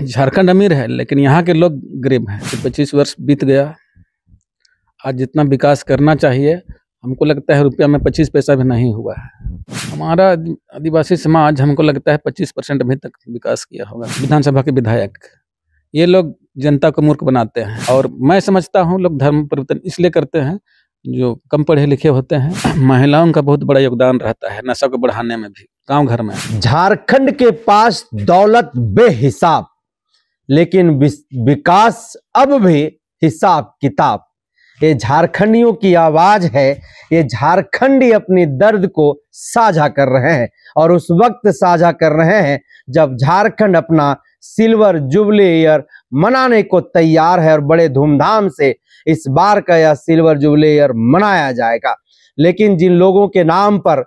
झारखंड अमीर है लेकिन यहाँ के लोग गरीब हैं। 25 वर्ष बीत गया, आज जितना विकास करना चाहिए हमको लगता है रुपया में 25 पैसा भी नहीं हुआ है। हमारा आदिवासी समाज हमको लगता है 25% अभी तक विकास किया होगा। विधानसभा के विधायक ये लोग जनता को मूर्ख बनाते हैं, और मैं समझता हूँ लोग धर्म परिवर्तन इसलिए करते हैं जो कम पढ़े लिखे होते हैं। महिलाओं का बहुत बड़ा योगदान रहता है नशा को बढ़ाने में भी गांव घर में। झारखंड के पास दौलत बेहिसाब, लेकिन विकास अब भी हिसाब किताब। ये झारखंडियों की आवाज है, ये झारखंडी अपनी दर्द को साझा कर रहे हैं, और उस वक्त साझा कर रहे हैं जब झारखंड अपना सिल्वर जुबली ईयर मनाने को तैयार है, और बड़े धूमधाम से इस बार का यह सिल्वर जुबली ईयर मनाया जाएगा। लेकिन जिन लोगों के नाम पर,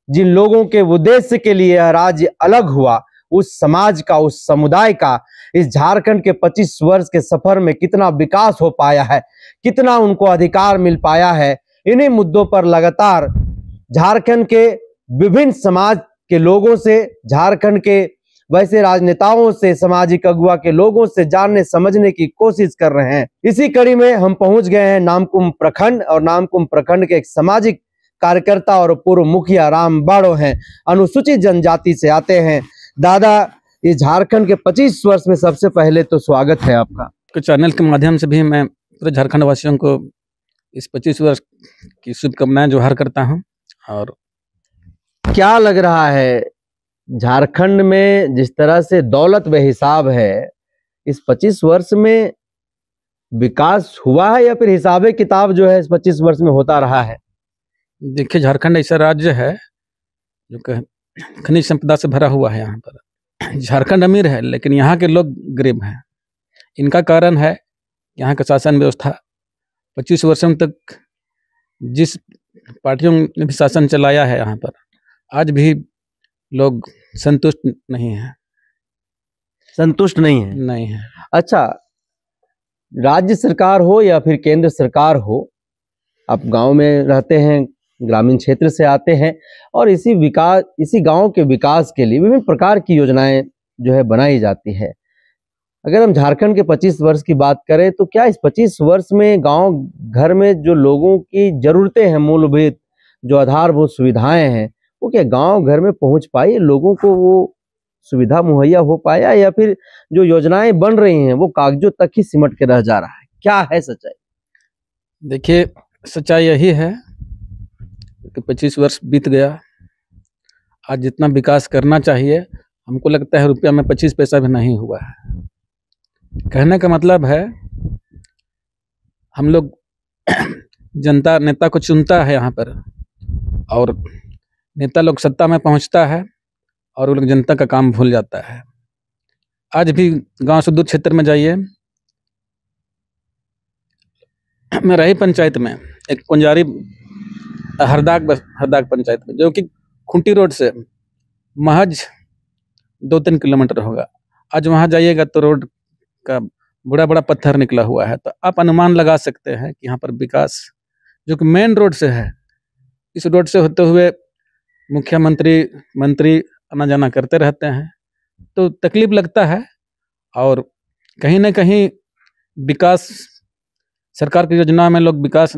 जिन लोगों के उद्देश्य के लिए यह राज्य अलग हुआ, उस समाज का, उस समुदाय का इस झारखंड के 25 वर्ष के सफर में कितना विकास हो पाया है, कितना उनको अधिकार मिल पाया है, इन्हीं मुद्दों पर लगातार झारखंड के विभिन्न समाज के लोगों से, झारखंड के वैसे राजनेताओं से, सामाजिक अगुवा के लोगों से जानने समझने की कोशिश कर रहे हैं। इसी कड़ी में हम पहुंच गए हैं नामकुम प्रखंड, और नामकुम प्रखंड के एक सामाजिक कार्यकर्ता और पूर्व मुखिया राम बाड़ो हैं, अनुसूचित जनजाति से आते हैं। दादा, ये झारखंड के 25 वर्ष में सबसे पहले तो स्वागत है आपका। चैनल के माध्यम से भी मैं पूरे झारखंड वासियों को इस 25 वर्ष की शुभकामनाएं जोहार करता हूं। और क्या लग रहा है झारखंड में जिस तरह से दौलत बेहिसाब है, इस 25 वर्ष में विकास हुआ है या फिर हिसाबे किताब जो है इस 25 वर्ष में होता रहा है? देखिए, झारखंड ऐसा राज्य है जो खनिज संपदा से भरा हुआ है। यहाँ पर झारखंड अमीर है लेकिन यहाँ के लोग गरीब हैं। इनका कारण है यहाँ का शासन व्यवस्था। 25 वर्षों तक जिस पार्टियों ने भी शासन चलाया है यहाँ पर, आज भी लोग संतुष्ट नहीं है। संतुष्ट नहीं है। अच्छा, राज्य सरकार हो या फिर केंद्र सरकार हो, आप गांव में रहते हैं, ग्रामीण क्षेत्र से आते हैं, और इसी गांव के विकास के लिए विभिन्न प्रकार की योजनाएं जो है बनाई जाती है। अगर हम झारखंड के 25 वर्ष की बात करें तो क्या इस 25 वर्ष में गांव घर में जो लोगों की जरूरतें हैं, मूलभूत जो आधारभूत सुविधाएं हैं, वो क्या गांव घर में पहुंच पाई? लोगों को वो सुविधा मुहैया हो पाया, या फिर जो योजनाएं बन रही हैं वो कागजों तक ही सिमट के रह जा रहा है? क्या है सच्चाई? देखिए, सच्चाई यही है कि 25 वर्ष बीत गया, आज जितना विकास करना चाहिए हमको लगता है रुपया में 25 पैसा भी नहीं हुआ है। कहने का मतलब है हम लोग जनता नेता को चुनता है यहाँ पर, और नेता लोग सत्ता में पहुँचता है और वो लोग जनता का काम भूल जाता है। आज भी गांव से दूर क्षेत्र में जाइए, मैं रही पंचायत में एक कुंजारी हरदाग पंचायत में, जो कि खुंटी रोड से महज 2-3 किलोमीटर होगा। आज वहाँ जाइएगा तो रोड का बड़ा बड़ा पत्थर निकला हुआ है। तो आप अनुमान लगा सकते हैं कि यहाँ पर विकास जो कि मेन रोड से है, इस रोड से होते हुए मुख्यमंत्री मंत्री आना जाना करते रहते हैं, तो तकलीफ लगता है। और कहीं ना कहीं विकास, सरकार की योजना में लोग विकास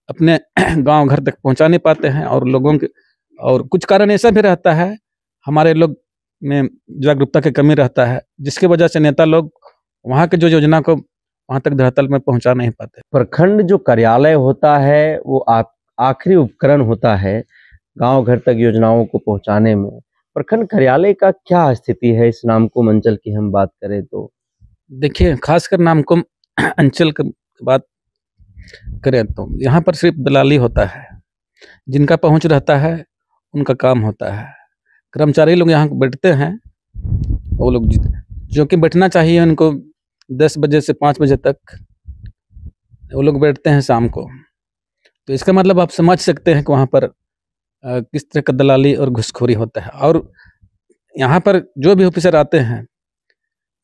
अपने गांव घर तक पहुंचा नहीं पाते हैं, और लोगों के, और कुछ कारण ऐसा भी रहता है हमारे लोग में जागरूकता की कमी रहता है, जिसकी वजह से नेता लोग वहाँ के जो योजना को वहाँ तक धरातल में पहुंचा नहीं पाते। प्रखंड जो कार्यालय होता है वो आखिरी उपकरण होता है गांव घर तक योजनाओं को पहुंचाने में। प्रखंड कार्यालय का क्या स्थिति है इस नामकुम अंचल की हम बात करें तो? देखिए, खासकर नामकुम अंचल की बात करें तो यहाँ पर सिर्फ दलाली होता है। जिनका पहुंच रहता है उनका काम होता है। कर्मचारी लोग यहाँ बैठते हैं, वो लोग जो कि बैठना चाहिए उनको 10 बजे से 5 बजे तक, वो लोग बैठते हैं शाम को। तो इसका मतलब आप समझ सकते हैं कि वहाँ पर किस तरह का दलाली और घुसखोरी होता है। और यहाँ पर जो भी ऑफिसर आते हैं,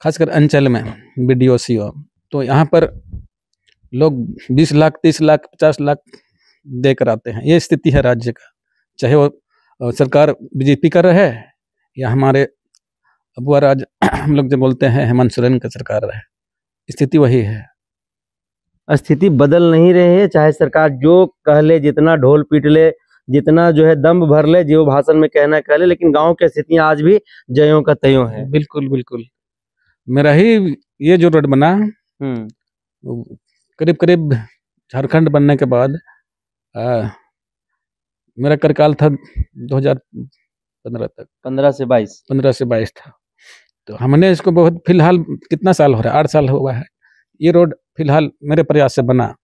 खासकर अंचल में BDO CO, तो यहाँ पर लोग 20 लाख 30 लाख 50 लाख देकर आते हैं। ये स्थिति है राज्य का, चाहे वो सरकार BJP कर रहे या हमारे अब वो आज हम लोग जो बोलते हैं हेमंत सोरेन का सरकार है, स्थिति वही है। स्थिति बदल नहीं रही है, चाहे सरकार जो कह ले, जितना ढोल पीट ले, जितना जो है दम भर ले, जो भाषण में कहना कह ले, लेकिन गांव की स्थितियां आज भी जयों का त्यों है। बिल्कुल बिल्कुल। मेरा ही ये जो रोड बना, करीब करीब झारखंड बनने के बाद मेरा कार्यकाल था 2015 तक, 15 से 22 था। तो हमने इसको बहुत, फिलहाल कितना साल हो रहा है, 8 साल हुआ है। ये रोड फिलहाल मेरे प्रयास से बना,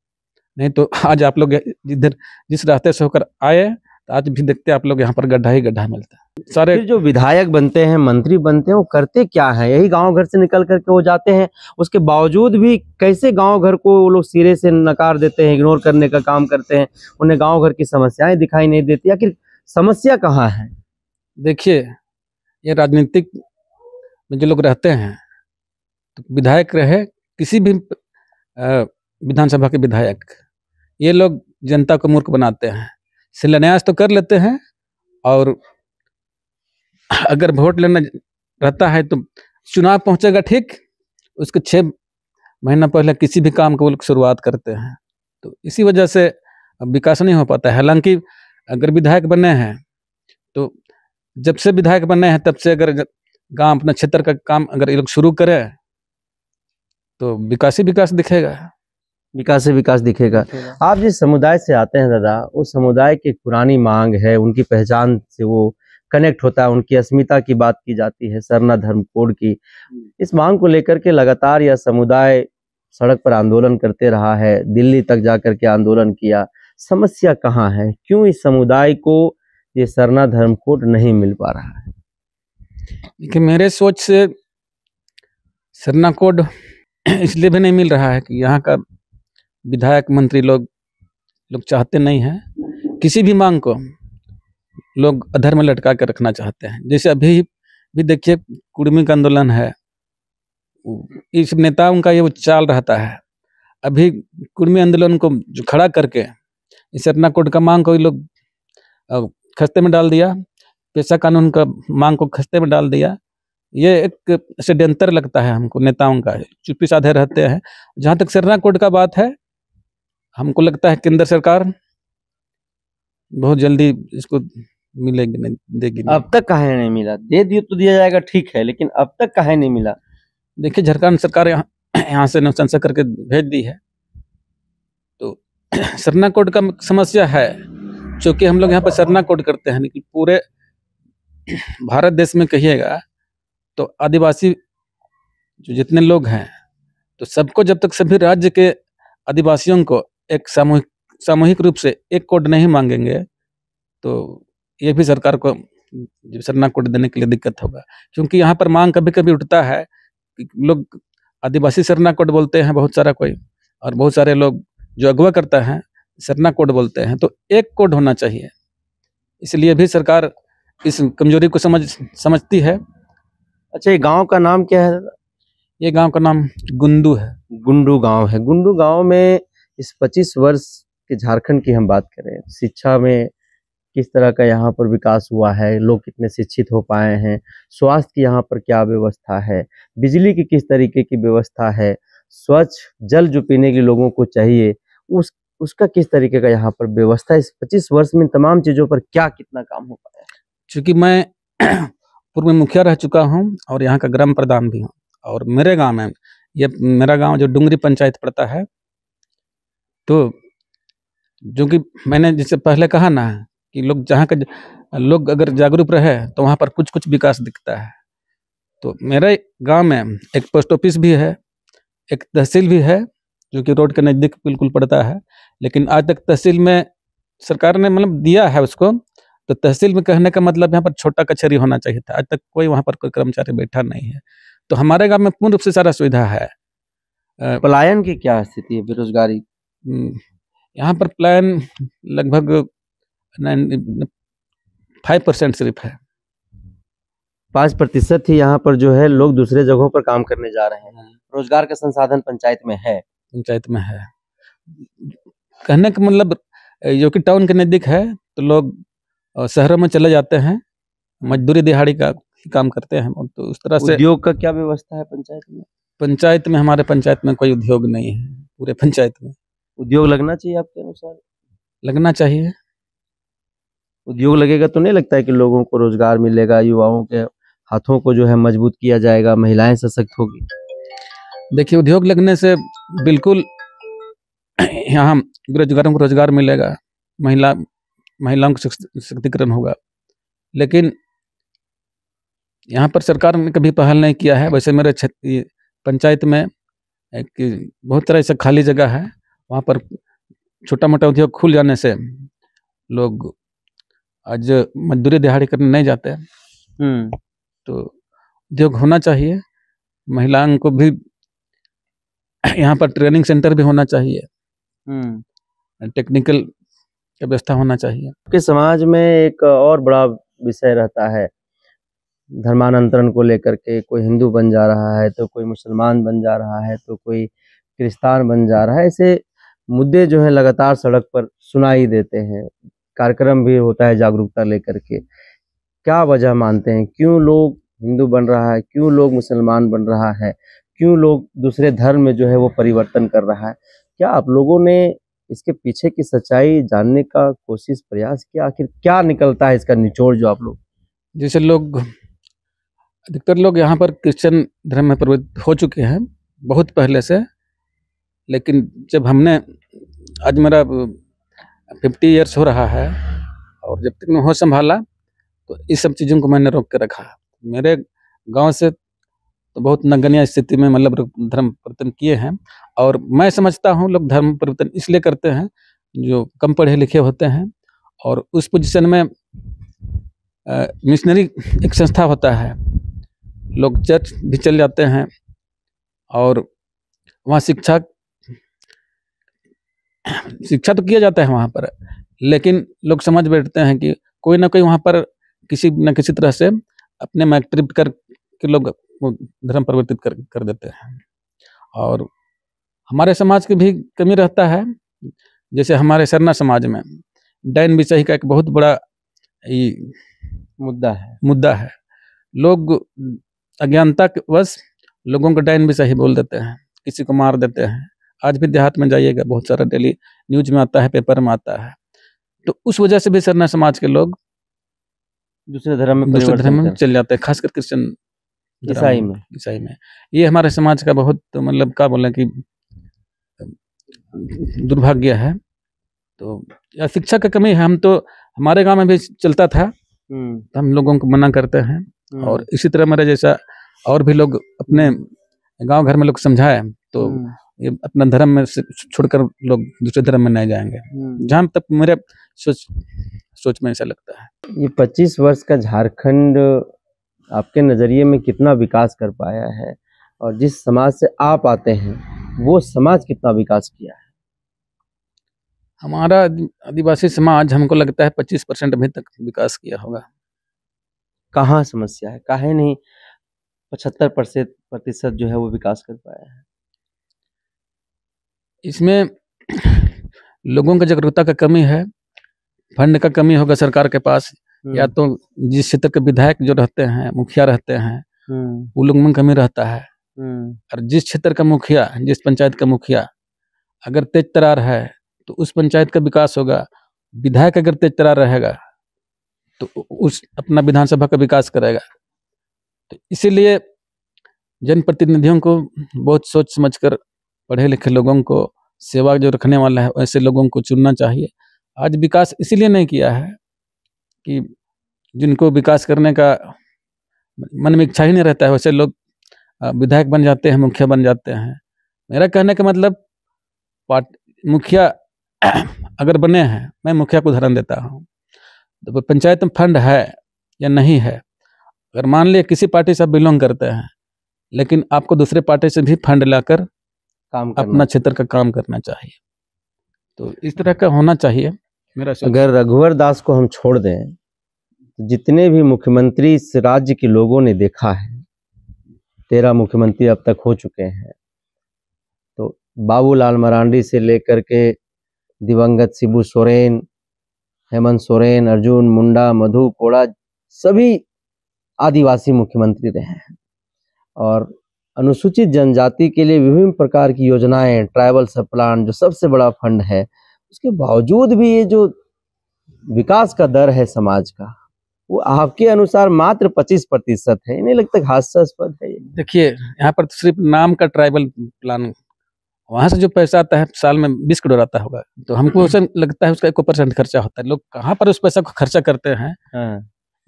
नहीं तो आज आप लोग जिधर जिस रास्ते से होकर आए, तो आज भी देखते आप लोग यहाँ पर गड्ढा ही गड्ढा मिलता है। सारे फिर जो विधायक बनते हैं, मंत्री बनते हैं, वो करते क्या है? यही गांव घर से निकल करके वो जाते हैं, उसके बावजूद भी कैसे गांव घर को वो लोग सिरे से नकार देते हैं, इग्नोर करने का काम करते हैं, उन्हें गांव घर की समस्याएं दिखाई नहीं देती। आखिर समस्या कहाँ है? देखिए, ये राजनीतिक में जो लोग रहते हैं, तो विधायक रहे, किसी भी विधानसभा के विधायक, ये लोग जनता को मूर्ख बनाते हैं। शिलान्यास तो कर लेते हैं, और अगर वोट लेना रहता है तो चुनाव पहुंचेगा ठीक, उसके 6 महीना पहले किसी भी काम को वो लोग शुरुआत करते हैं। तो इसी वजह से विकास नहीं हो पाता है। हालांकि अगर विधायक बने हैं, तो जब से विधायक बने हैं तब से अगर गांव अपना क्षेत्र का काम अगर ये लोग शुरू करें, तो विकास ही विकास दिखेगा। विकास से विकास दिखेगा। आप जिस समुदाय से आते हैं दादा, उस समुदाय की पुरानी मांग है, उनकी पहचान से वो कनेक्ट होता है, उनकी अस्मिता की बात की जाती है, सरना धर्म कोड की। इस मांग को लेकर के लगातार यह समुदाय सड़क पर आंदोलन करते रहा है, दिल्ली तक जाकर के आंदोलन किया। समस्या कहाँ है? क्यों इस समुदाय को ये सरना धर्म कोड नहीं मिल पा रहा है? देखिए, मेरे सोच से सरना कोड इसलिए भी नहीं मिल रहा है कि यहाँ का विधायक मंत्री लोग चाहते नहीं हैं। किसी भी मांग को लोग अधर में लटका कर रखना चाहते हैं। जैसे अभी भी देखिए, कुर्मी का आंदोलन है, इस नेताओं का ये वो चाल रहता है। अभी कुर्मी आंदोलन को जो खड़ा करके इस सरना कोड का मांग को ये लोग खस्ते में डाल दिया, पेशा कानून का मांग को खस्ते में डाल दिया। ये एक षड्यंत्र लगता है हमको, नेताओं का, चुप्पी साधे रहते हैं। जहाँ तक सरना कोड का बात है, हमको लगता है केंद्र सरकार बहुत जल्दी इसको मिलेगी, नहीं देगी नहीं। अब तक काहे नहीं मिला? दे दियो तो दिया जाएगा, ठीक है, लेकिन अब तक काहे नहीं मिला? देखिए, झारखंड सरकार यहाँ से अनुशंसा करके भेज दी है। तो सरना कोड का समस्या है, क्योंकि हम लोग यहाँ पर सरना कोड करते हैं, लेकिन पूरे भारत देश में कहिएगा तो आदिवासी जो जितने लोग हैं, तो सबको, जब तक सभी राज्य के आदिवासियों को एक सामूहिक रूप से एक कोड नहीं मांगेंगे, तो ये भी सरकार को सरना कोड देने के लिए दिक्कत होगा। क्योंकि यहाँ पर मांग कभी कभी उठता है कि लोग आदिवासी सरना कोड बोलते हैं बहुत सारा कोई, और बहुत सारे लोग जो अगवा करता है सरना कोड बोलते हैं। तो एक कोड होना चाहिए, इसलिए भी सरकार इस कमजोरी को समझती है। अच्छा, ये गांव का नाम क्या है? ये गांव का नाम गुंडू है। गुंडू गांव है। गुंडू गांव में इस 25 वर्ष के झारखंड की हम बात करें, शिक्षा में किस तरह का यहाँ पर विकास हुआ है, लोग कितने शिक्षित हो पाए हैं, स्वास्थ्य की यहाँ पर क्या व्यवस्था है, बिजली की किस तरीके की व्यवस्था है, स्वच्छ जल जो पीने के लोगों को चाहिए उसका किस तरीके का यहाँ पर व्यवस्था, इस 25 वर्ष में तमाम चीजों पर क्या कितना काम हो पाया? चूंकि मैं पूर्व में मुखिया रह चुका हूँ और यहाँ का ग्राम प्रधान भी हूँ, और मेरे गांव में, ये मेरा गांव जो डुंगरी पंचायत पड़ता है, तो जो कि मैंने जिससे पहले कहा ना कि लोग जहाँ का लोग अगर जागरूक रहे तो वहाँ पर कुछ कुछ विकास दिखता है। तो मेरे गांव में एक पोस्ट ऑफिस भी है, एक तहसील भी है, जो कि रोड के नज़दीक बिल्कुल पड़ता है। लेकिन आज तक तहसील में सरकार ने मतलब दिया है उसको, तो तहसील में कहने का मतलब यहाँ पर छोटा कचहरी होना चाहिए था। आज तक कोई वहाँ पर कोई कर्मचारी बैठा नहीं है। तो हमारे गांव में पूर्ण रूप से सारा सुविधा है। पलायन की क्या स्थिति है? बेरोजगारी यहाँ पर पलायन लगभग 5% सिर्फ है। 5% ही यहाँ पर जो है लोग दूसरे जगहों पर काम करने जा रहे हैं। रोजगार का संसाधन पंचायत में है। पंचायत में है कहने का मतलब, जो कि टाउन के नज़दीक है, तो लोग शहरों में चले जाते हैं, मजदूरी दिहाड़ी का ही काम करते हैं। तो उस तरह से उद्योग का क्या व्यवस्था है पंचायत में? पंचायत में, हमारे पंचायत में कोई उद्योग नहीं है। पूरे पंचायत में उद्योग लगना चाहिए आपके अनुसार? लगना चाहिए। उद्योग लगेगा तो नहीं लगता है कि लोगों को रोजगार मिलेगा, युवाओं के हाथों को जो है मजबूत किया जाएगा, महिलाएं सशक्त होगी? देखिए, उद्योग लगने से बिल्कुल यहाँ बेरोजगारों को रोजगार मिलेगा, महिलाओं का सशक्तिकरण होगा। लेकिन यहाँ पर सरकार ने कभी पहल नहीं किया है। वैसे मेरे पंचायत में एक बहुत तरह से खाली जगह है, वहाँ पर छोटा मोटा उद्योग खुल जाने से लोग आज मजदूरी दिहाड़ी करने नहीं जाते। तो उद्योग होना चाहिए। महिलाओं को भी यहाँ पर ट्रेनिंग सेंटर भी होना चाहिए, टेक्निकल की व्यवस्था होना चाहिए। आपके समाज में एक और बड़ा विषय रहता है धर्मांतरण को लेकर के। कोई हिंदू बन जा रहा है तो कोई मुसलमान बन जा रहा है तो कोई क्रिस्तान बन जा रहा है। ऐसे मुद्दे जो है लगातार सड़क पर सुनाई देते हैं, कार्यक्रम भी होता है जागरूकता लेकर के। क्या वजह मानते हैं, क्यों लोग हिंदू बन रहा है, क्यों लोग मुसलमान बन रहा है, क्यों लोग दूसरे धर्म में जो है वो परिवर्तन कर रहा है? क्या आप लोगों ने इसके पीछे की सच्चाई जानने का कोशिश, प्रयास किया? आखिर क्या निकलता है इसका निचोड़ जो आप लोग? जैसे लोग, अधिकतर लोग यहाँ पर क्रिश्चियन धर्म में प्रवृत्त हो चुके हैं बहुत पहले से। लेकिन जब हमने, आज मेरा 50 ईयर्स हो रहा है, और जब तक मैं होश संभाला तो इस सब चीज़ों को मैंने रोक के रखा। मेरे गांव से तो बहुत नगण्य स्थिति में मतलब धर्म परिवर्तन किए हैं। और मैं समझता हूँ लोग धर्म परिवर्तन इसलिए करते हैं जो कम पढ़े लिखे होते हैं, और उस पोजीशन में मिशनरी एक संस्था होता है, लोग चर्च भी चल जाते हैं और वहाँ शिक्षा तो किया जाता है वहाँ पर। लेकिन लोग समझ बैठते हैं कि कोई ना कोई वहाँ पर किसी न किसी तरह से अपने में ट्रिप कर के लोग वो धर्म परिवर्तित कर देते हैं। और हमारे समाज की भी कमी रहता है। जैसे हमारे सरना समाज में डैन विषय का एक बहुत बड़ा मुद्दा है। लोग अज्ञानता के वश लोगों को डैन विषय बोल देते हैं, किसी को मार देते हैं। आज भी देहात में जाइएगा, बहुत सारा डेली न्यूज में आता है, पेपर में आता है। तो उस वजह से भी सरना समाज के लोग दूसरे धर्म में चल जाते हैं, खासकर क्रिश्चियन ईसाई में। ये हमारे समाज का बहुत मतलब क्या बोले कि दुर्भाग्य है। तो या शिक्षा का कमी है। हम तो हमारे गांव में भी चलता था, तो हम लोगों को मना करते हैं। और इसी तरह मेरे जैसा और भी लोग अपने गांव घर में लोग समझाए तो ये अपना धर्म में छोड़कर लोग दूसरे धर्म में नहीं जाएंगे। जहाँ तक मेरे सोच में ऐसा लगता है। ये 25 वर्ष का झारखंड आपके नज़रिए में कितना विकास कर पाया है, और जिस समाज से आप आते हैं वो समाज कितना विकास किया है? हमारा आदिवासी समाज, हमको लगता है 25% अभी तक विकास किया होगा। कहाँ समस्या है, काहे नहीं 75% जो है वो विकास कर पाया है? इसमें लोगों की जागरूकता का कमी है, फंड का कमी होगा सरकार के पास, या तो जिस क्षेत्र के विधायक जो रहते हैं, मुखिया रहते हैं, वो लोग में कमी रहता है। और जिस क्षेत्र का मुखिया, जिस पंचायत का मुखिया अगर तेज तरार है तो उस पंचायत का विकास होगा। विधायक अगर तेज तरार रहेगा तो उस अपना विधानसभा का विकास करेगा। तो इसीलिए जनप्रतिनिधियों को बहुत सोच समझकर, पढ़े लिखे लोगों को, सेवा जो रखने वाला है ऐसे लोगों को चुनना चाहिए। आज विकास इसीलिए नहीं किया है कि जिनको विकास करने का मन में इच्छा ही नहीं रहता है, वैसे लोग विधायक बन जाते हैं, मुखिया बन जाते हैं। मेरा कहने का मतलब, मुखिया अगर बने हैं, मैं मुखिया को उदाहरण देता हूँ, तो पंचायत में फंड है या नहीं है, अगर मान लिया किसी पार्टी से आप बिलोंग करते हैं, लेकिन आपको दूसरे पार्टी से भी फंड लाकर अपना क्षेत्र का काम करना चाहिए। तो इस तरह का होना चाहिए मेरा। अगर रघुवर दास को हम छोड़ दें तो जितने भी मुख्यमंत्री इस राज्य के लोगों ने देखा है, 13 मुख्यमंत्री अब तक हो चुके हैं, तो बाबूलाल मरांडी से लेकर के दिवंगत शिबू सोरेन, हेमंत सोरेन, अर्जुन मुंडा, मधु कोड़ा, सभी आदिवासी मुख्यमंत्री रहे हैं और अनुसूचित जनजाति के लिए विभिन्न प्रकार की योजनाएं, ट्राइबल सब प्लान जो सबसे बड़ा फंड है, उसके बावजूद भी ये जो विकास का दर है समाज का, वो आपके अनुसार मात्र 25% है। नहीं लगता हास्यास्पद है ये? देखिए, यहाँ पर तो सिर्फ नाम का ट्राइबल प्लान, वहां से जो पैसा आता है साल में 20 करोड़ आता होगा, तो हमको ऐसा लगता है उसका 1% खर्चा होता है। लोग कहाँ पर उस पैसा को खर्चा करते हैं।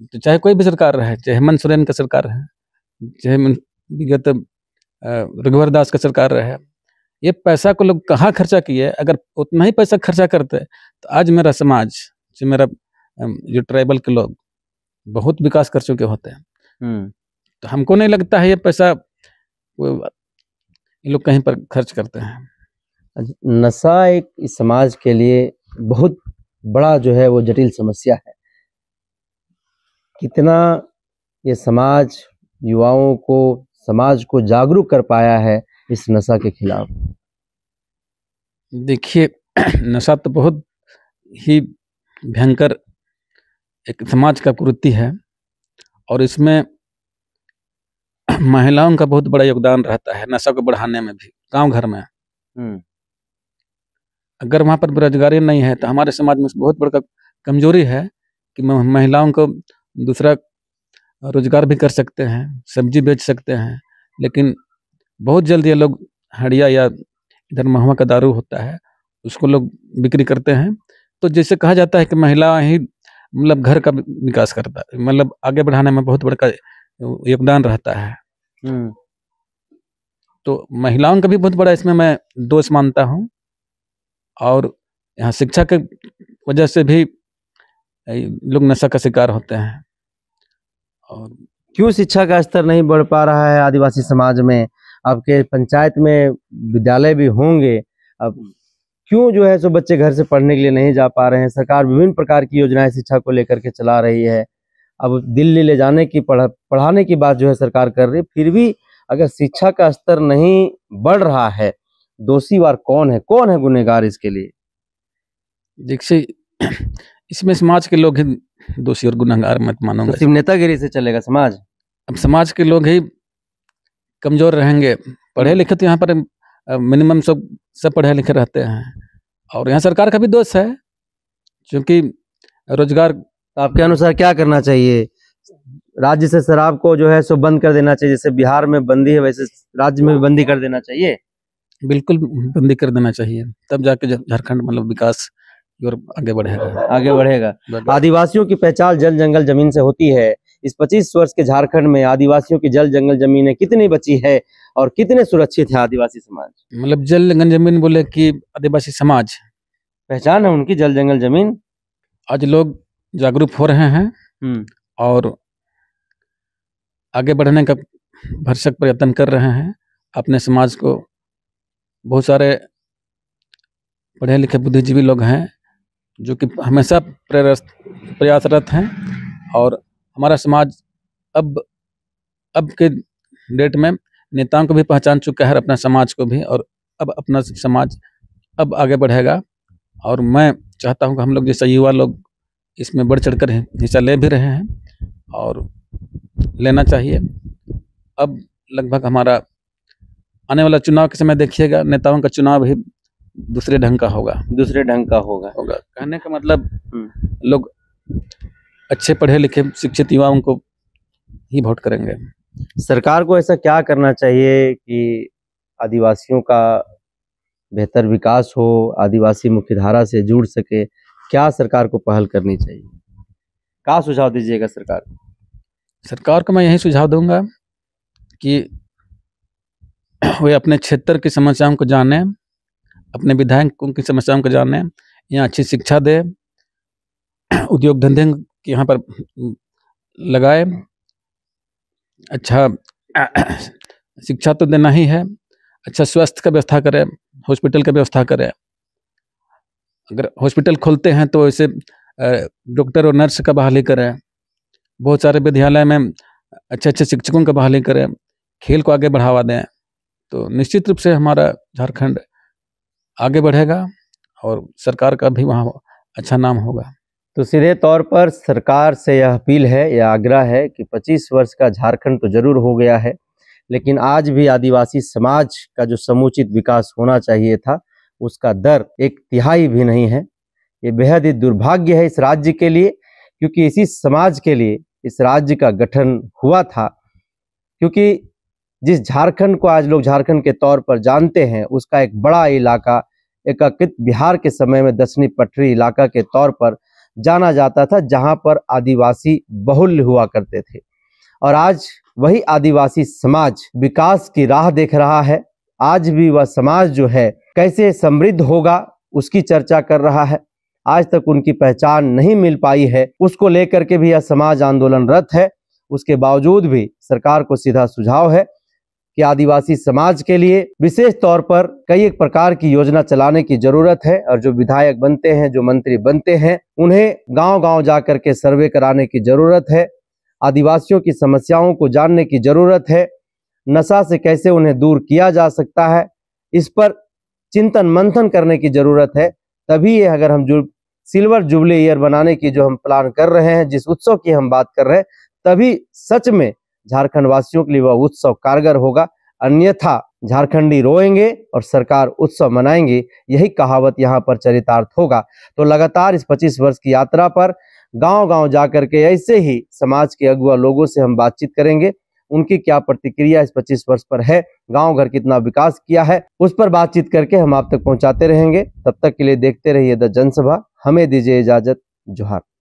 तो चाहे कोई भी सरकार रहे, चाहे हेमंत सोरेन का सरकार है, चाहे विगत रघुवर दास का सरकार रहे, ये पैसा को लोग कहाँ खर्चा किए। अगर उतना ही पैसा खर्चा करते तो आज मेरा समाज, जो मेरा जो ट्राइबल के लोग बहुत विकास कर चुके होते हैं। तो हमको नहीं लगता है ये पैसा ये लोग कहीं पर खर्च करते हैं। नशा एक इस समाज के लिए बहुत बड़ा जो है वो जटिल समस्या है। कितना ये समाज युवाओं को, समाज को जागरूक कर पाया है इस नशा के खिलाफ? देखिए, नशा तो बहुत ही भयंकर एक समाज का कुरीति है और इसमें महिलाओं का बहुत बड़ा योगदान रहता है नशा को बढ़ाने में भी। गांव घर में अगर वहां पर बेरोजगारी नहीं है तो हमारे समाज में बहुत बड़ा कमजोरी है कि महिलाओं को दूसरा रोजगार भी कर सकते हैं, सब्जी बेच सकते हैं, लेकिन बहुत जल्द ये लोग हड़िया या इधर महुआ का दारू होता है उसको लोग बिक्री करते हैं। तो जैसे कहा जाता है कि महिला ही मतलब घर का विकास करता है, मतलब आगे बढ़ाने में बहुत बड़ा योगदान रहता है। तो महिलाओं का भी बहुत बड़ा इसमें मैं दोष मानता हूँ और यहाँ शिक्षा के वजह से भी लोग नशा का शिकार होते हैं। और क्यों शिक्षा का स्तर नहीं बढ़ पा रहा है आदिवासी समाज में? आपके पंचायत में विद्यालय भी होंगे, अब क्यों जो है सो बच्चे घर से पढ़ने के लिए नहीं जा पा रहे हैं? सरकार विभिन्न प्रकार की योजनाएं शिक्षा को लेकर के चला रही है। अब दिल्ली ले जाने की पढ़ाने की बात जो है सरकार कर रही है, फिर भी अगर शिक्षा का स्तर नहीं बढ़ रहा है, दोषीवार कौन है? कौन है गुनहगार इसके लिए? देखिए, इसमें समाज के लोग ही दोषी और गुनहगार मत मानूंगा। तो सिर्फ नेतागिरी से चलेगा समाज? अब समाज के लोग ही कमजोर रहेंगे। पढ़े लिखे तो यहाँ पर मिनिमम सब पढ़े लिखे रहते हैं और यहाँ सरकार का भी दोष है क्योंकि रोजगार। आपके अनुसार क्या करना चाहिए? राज्य से शराब को जो है सो बंद कर देना चाहिए, जैसे बिहार में बंदी है वैसे राज्य में भी बंदी कर देना चाहिए? बिल्कुल बंदी कर देना चाहिए, तब जाके झारखंड मतलब विकास और आगे बढ़ेगा। आगे बढ़ेगा। आदिवासियों की पहचान जल जंगल जमीन से होती है। इस 25 वर्ष के झारखंड में आदिवासियों की जल जंगल जमीनें कितनी बची है और कितने सुरक्षित है आदिवासी समाज? मतलब जल जंगल जमीन बोले कि आदिवासी समाज पहचान है उनकी जल जंगल जमीन। आज लोग जागरूक हो रहे हैं और आगे बढ़ने का भरसक प्रयत्न कर रहे हैं। अपने समाज को बहुत सारे पढ़े लिखे बुद्धिजीवी लोग हैं जो कि हमेशा प्रयासरत हैं और हमारा समाज अब के डेट में नेताओं को भी पहचान चुका है, अपना समाज को भी, और अब अपना समाज अब आगे बढ़ेगा। और मैं चाहता हूं कि हम लोग जैसे युवा लोग इसमें बढ़ चढ़कर हिस्सा ले भी रहे हैं और लेना चाहिए। अब लगभग हमारा आने वाला चुनाव के समय देखिएगा, नेताओं का चुनाव भी दूसरे ढंग का होगा। दूसरे ढंग का होगा। कहने का मतलब लोग अच्छे पढ़े लिखे शिक्षित युवाओं को ही वोट करेंगे। सरकार को ऐसा क्या करना चाहिए कि आदिवासियों का बेहतर विकास हो, आदिवासी मुख्यधारा से जुड़ सके? क्या सरकार को पहल करनी चाहिए? क्या सुझाव दीजिएगा सरकार? सरकार को मैं यही सुझाव दूंगा कि वे अपने क्षेत्र की समस्याओं को जाने, अपने विधायकों की समस्याओं को जाने, यहाँ अच्छी शिक्षा दे, उद्योग धंधे यहाँ पर लगाए। अच्छा शिक्षा तो देना ही है, अच्छा स्वास्थ्य का व्यवस्था करें, हॉस्पिटल का व्यवस्था करें। अगर हॉस्पिटल खोलते हैं तो ऐसे डॉक्टर और नर्स का बहाली करें, बहुत सारे विद्यालय में अच्छे शिक्षकों का बहाली करें, खेल को आगे बढ़ावा दें, तो निश्चित रूप से हमारा झारखंड आगे बढ़ेगा और सरकार का भी वहाँ अच्छा नाम होगा। तो सीधे तौर पर सरकार से यह अपील है, यह आग्रह है कि 25 वर्ष का झारखंड तो जरूर हो गया है, लेकिन आज भी आदिवासी समाज का जो समुचित विकास होना चाहिए था उसका दर 1/3 भी नहीं है। ये बेहद ही दुर्भाग्य है इस राज्य के लिए, क्योंकि इसी समाज के लिए इस राज्य का गठन हुआ था। क्योंकि जिस झारखंड को आज लोग झारखंड के तौर पर जानते हैं, उसका एक बड़ा इलाका एकीकृत बिहार के समय में 10वीं पटरी इलाका के तौर पर जाना जाता था, जहां पर आदिवासी बहुल्य हुआ करते थे। और आज वही आदिवासी समाज विकास की राह देख रहा है। आज भी वह समाज जो है कैसे समृद्ध होगा उसकी चर्चा कर रहा है। आज तक उनकी पहचान नहीं मिल पाई है, उसको लेकर के भी यह समाज आंदोलनरत है। उसके बावजूद भी सरकार को सीधा सुझाव है कि आदिवासी समाज के लिए विशेष तौर पर कई एक प्रकार की योजना चलाने की जरूरत है, और जो विधायक बनते हैं, जो मंत्री बनते हैं, उन्हें गांव-गांव जाकर के सर्वे कराने की जरूरत है। आदिवासियों की समस्याओं को जानने की जरूरत है। नशा से कैसे उन्हें दूर किया जा सकता है, इस पर चिंतन मंथन करने की जरूरत है। तभी ये अगर हम सिल्वर जुबली ईयर बनाने की जो हम प्लान कर रहे हैं, जिस उत्सव की हम बात कर रहे हैं, तभी सच में झारखंड वासियों के लिए वह उत्सव कारगर होगा। अन्यथा झारखंडी रोएंगे और सरकार उत्सव मनाएंगे, यही कहावत यहाँ पर चरितार्थ होगा। तो लगातार इस 25 वर्ष की यात्रा पर गांव-गांव जाकर के ऐसे ही समाज के अगुआ लोगों से हम बातचीत करेंगे। उनकी क्या प्रतिक्रिया इस 25 वर्ष पर है, गांव घर कितना विकास किया है, उस पर बातचीत करके हम आप तक पहुंचाते रहेंगे। तब तक के लिए देखते रहिए द जनसभा। हमें दीजिए इजाजत। जोहार।